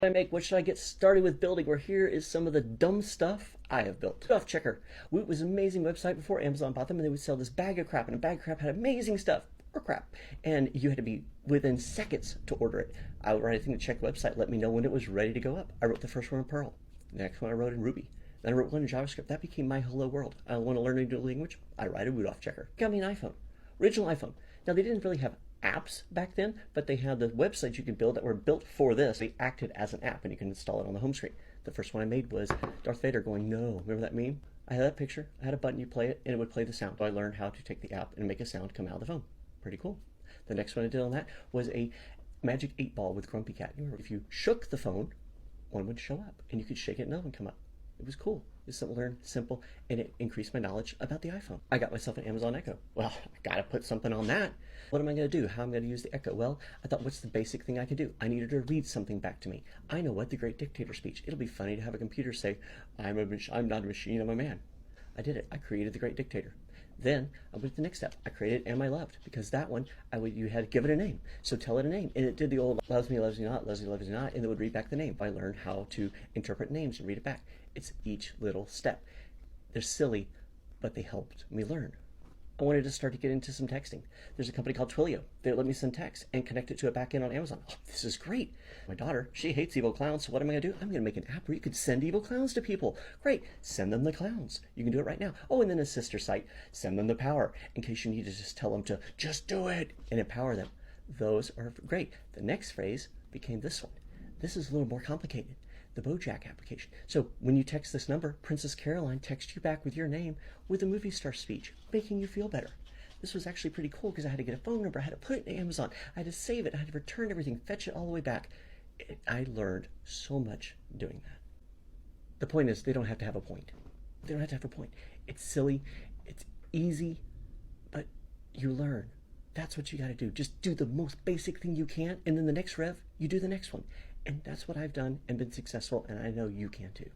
What should I get started with building? Where here is some of the dumb stuff I have built. Off Checker. It was an amazing website before Amazon bought them, and they would sell this bag of crap, and a bag of crap had amazing stuff. Or crap. And you had to be within seconds to order it. I would write a thing to check the website, let me know when it was ready to go up. I wrote the first one in Perl. The next one I wrote in Ruby. Then I wrote one in JavaScript. That became my hello world. I want to learn a new language. I write a Rudolph checker. Got me an iPhone. Original iPhone. Now, they didn't really have apps back then, but they had the websites you could build that were built for this. They acted as an app, and you can install it on the home screen. The first one I made was Darth Vader going, no. Remember that meme? I had that picture. I had a button. You play it, and it would play the sound. So I learned how to take the app and make a sound come out of the phone. Pretty cool. The next one I did on that was a Magic 8 Ball with Grumpy Cat. You remember, if you shook the phone, one would show up, and you could shake it and another one come up. It was cool. It was something to learn, simple, and it increased my knowledge about the iPhone. I got myself an Amazon Echo. Well, I gotta put something on that. What am I gonna do? How am I gonna use the Echo? Well, I thought, what's the basic thing I could do? I needed to read something back to me. I know what, the Great Dictator speech. It'll be funny to have a computer say, I'm not a machine, I'm a man. I did it. I created the Great Dictator. Then I went to the next step. I created Am I Loved? Because that one, you had to give it a name. So tell it a name. And it did the old loves me, loves me not, loves me, loves me not, and it would read back the name. I learned how to interpret names and read it back. It's each little step. They're silly, but they helped me learn. I wanted to start to get into some texting. There's a company called Twilio. They let me send text and connect it to a backend on Amazon. Oh, this is great. My daughter, she hates evil clowns, so what am I going to do? I'm going to make an app where you could send evil clowns to people. Great. Send them the clowns. You can do it right now. Oh, and then a sister site, send them the power in case you need to just tell them to just do it and empower them. Those are great. The next phrase became this one. This is a little more complicated. The Bojack application. So when you text this number, Princess Caroline texts you back with your name with a movie star speech, making you feel better. This was actually pretty cool because I had to get a phone number, I had to put it in Amazon, I had to save it, I had to return everything, fetch it all the way back. I learned so much doing that. The point is, they don't have to have a point. They don't have to have a point. It's silly, it's easy, but you learn. That's what you got to do. Just do the most basic thing you can, and then the next rev, you do the next one. And that's what I've done and been successful, and I know you can too.